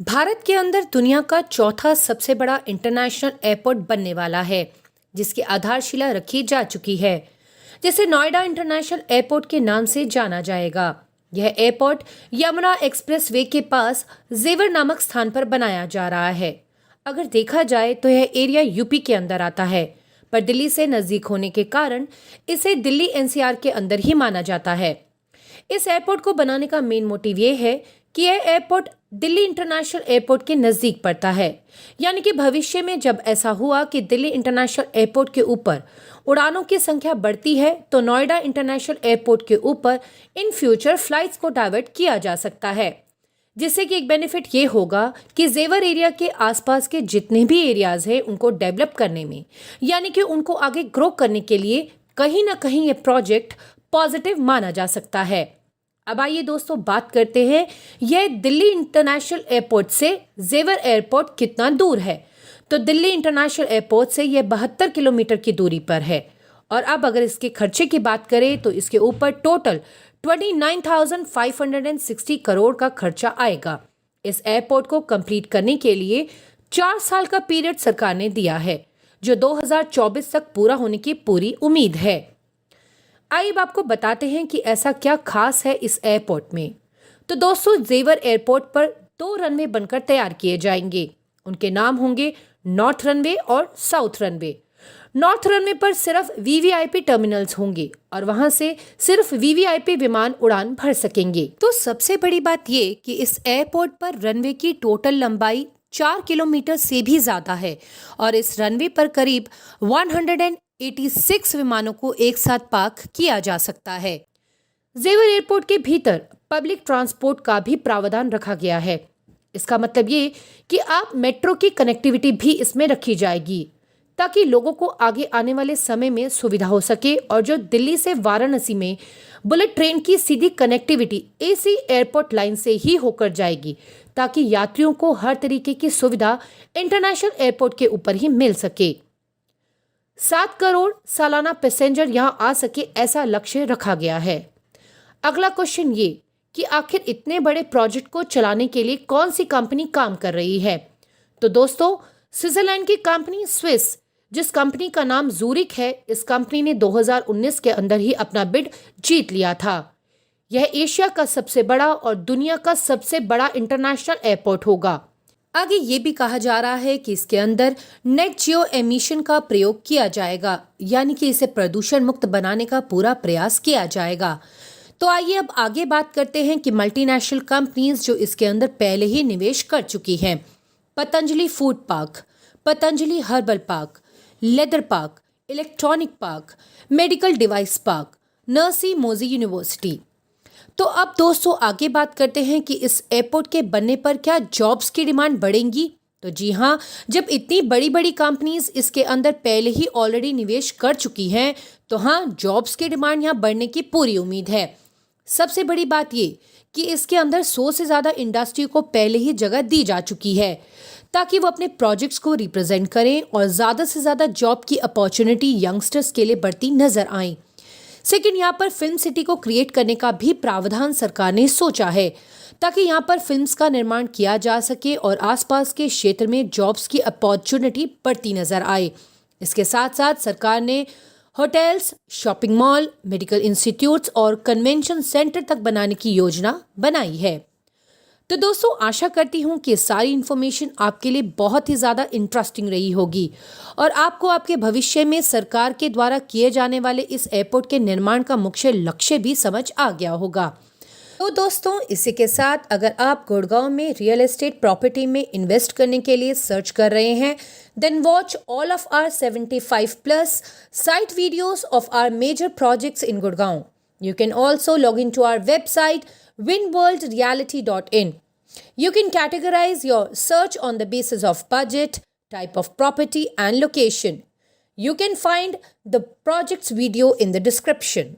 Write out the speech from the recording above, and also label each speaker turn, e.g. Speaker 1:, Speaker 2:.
Speaker 1: भारत के अंदर दुनिया का चौथा सबसे बड़ा इंटरनेशनल एयरपोर्ट बनने वाला है, जिसकी आधारशिला रखी जा चुकी है, जिसे नोएडा इंटरनेशनल एयरपोर्ट के नाम से जाना जाएगा। यह एयरपोर्ट यमुना एक्सप्रेस वे के पास जेवर नामक स्थान पर बनाया जा रहा है। अगर देखा जाए तो यह एरिया यूपी के अंदर आता है, पर दिल्ली से नजदीक होने के कारण इसे दिल्ली एनसीआर के अंदर ही माना जाता है। इस एयरपोर्ट को बनाने का मेन मोटिव ये है कि यह एयरपोर्ट दिल्ली इंटरनेशनल एयरपोर्ट के नजदीक पड़ता है, यानी कि भविष्य में जब ऐसा हुआ कि दिल्ली इंटरनेशनल एयरपोर्ट के ऊपर उड़ानों की संख्या बढ़ती है तो नोएडा इंटरनेशनल एयरपोर्ट के ऊपर इन फ्यूचर फ्लाइट्स को डाइवर्ट किया जा सकता है, जिससे कि एक बेनिफिट ये होगा कि जेवर एरिया के आसपास के जितने भी एरियाज हैं उनको डेवलप करने में, यानी कि उनको आगे ग्रो करने के लिए कहीं ना कहीं ये प्रोजेक्ट पॉजिटिव माना जा सकता है। अब आइए दोस्तों बात करते हैं यह दिल्ली इंटरनेशनल एयरपोर्ट से जेवर एयरपोर्ट कितना दूर है। तो दिल्ली इंटरनेशनल एयरपोर्ट से यह 72 किलोमीटर की दूरी पर है। और अब अगर इसके खर्चे की बात करें तो इसके ऊपर टोटल 29,560 करोड़ का खर्चा आएगा। इस एयरपोर्ट को कंप्लीट करने के लिए 4 साल का पीरियड सरकार ने दिया है, जो 2024 तक पूरा होने की पूरी उम्मीद है। आइए अब आपको बताते हैं कि ऐसा क्या खास है इस एयरपोर्ट में। तो दोस्तों, जेवर एयरपोर्ट पर 2 रनवे बनकर तैयार किए जाएंगे। उनके नाम होंगे नॉर्थ रनवे और साउथ रनवे। नॉर्थ रनवे पर सिर्फ वीवीआईपी टर्मिनल्स होंगे और वहां से सिर्फ वीवीआईपी विमान उड़ान भर सकेंगे। तो सबसे बड़ी बात ये कि इस एयरपोर्ट पर रनवे की टोटल लंबाई 4 किलोमीटर से भी ज्यादा है और इस रनवे पर करीब 186 विमानों को एक साथ पार्क किया जा सकता है। जेवर एयरपोर्ट के भीतर पब्लिक ट्रांसपोर्ट का भी प्रावधान रखा गया है। इसका मतलब ये कि आप मेट्रो की कनेक्टिविटी भी इसमें रखी जाएगी, ताकि लोगों को आगे आने वाले समय में सुविधा हो सके। और जो दिल्ली से वाराणसी में बुलेट ट्रेन की सीधी कनेक्टिविटी एसी एयरपोर्ट लाइन से ही होकर जाएगी, ताकि यात्रियों को हर तरीके की सुविधा इंटरनेशनल एयरपोर्ट के ऊपर ही मिल सके। 7 करोड़ सालाना पैसेंजर यहां आ सके, ऐसा लक्ष्य रखा गया है। अगला क्वेश्चन ये कि आखिर इतने बड़े प्रोजेक्ट को चलाने के लिए कौन सी कंपनी काम कर रही है। तो दोस्तों, स्विट्जरलैंड की कंपनी स्विस, जिस कंपनी का नाम जूरिक है, इस कंपनी ने 2019 के अंदर ही अपना बिड जीत लिया था। यह एशिया का सबसे बड़ा और दुनिया का सबसे बड़ा इंटरनेशनल एयरपोर्ट होगा। आगे ये भी कहा जा रहा है कि इसके अंदर नेट जीरो एमिशन का प्रयोग किया जाएगा, यानी कि इसे प्रदूषण मुक्त बनाने का पूरा प्रयास किया जाएगा। तो आइए अब आगे बात करते हैं कि मल्टीनेशनल कंपनीज जो इसके अंदर पहले ही निवेश कर चुकी हैं। Patanjali food park, Patanjali herbal park, leather park, electronic park, medical device park, नर्सी मोजी यूनिवर्सिटी। तो अब दोस्तों आगे बात करते हैं कि इस एयरपोर्ट के बनने पर क्या जॉब्स की डिमांड बढ़ेंगी। तो जी हाँ, जब इतनी बड़ी बड़ी कंपनीज इसके अंदर पहले ही ऑलरेडी निवेश कर चुकी हैं तो हाँ, जॉब्स की डिमांड यहाँ बढ़ने की पूरी उम्मीद है। सबसे बड़ी बात ये कि इसके अंदर 100 से ज़्यादा इंडस्ट्री को पहले ही जगह दी जा चुकी है, ताकि वो अपने प्रोजेक्ट्स को रिप्रेजेंट करें और ज़्यादा से ज़्यादा जॉब की अपॉर्चुनिटी यंगस्टर्स के लिए बढ़ती नजर आए। सेकंड, यहाँ पर फिल्म सिटी को क्रिएट करने का भी प्रावधान सरकार ने सोचा है, ताकि यहाँ पर फिल्म्स का निर्माण किया जा सके और आसपास के क्षेत्र में जॉब्स की अपॉर्चुनिटी बढ़ती नजर आए। इसके साथ साथ सरकार ने hotels, shopping mall, medical institutes और कन्वेंशन सेंटर तक बनाने की योजना बनाई है। तो दोस्तों, आशा करती हूँ कि सारी इन्फॉर्मेशन आपके लिए बहुत ही ज़्यादा इंटरेस्टिंग रही होगी और आपको आपके भविष्य में सरकार के द्वारा किए जाने वाले इस एयरपोर्ट के निर्माण का मुख्य लक्ष्य भी समझ आ गया होगा। तो दोस्तों, इसी के साथ अगर आप गुड़गांव में रियल एस्टेट प्रॉपर्टी में इन्वेस्ट करने के लिए सर्च कर रहे हैं, then watch all of our 75+ site videos of our major projects in Gurgaon. You can also log into our website winworldreality.in. You can categorize your search on the basis of budget, type of property and location. You can find the project's video in the description.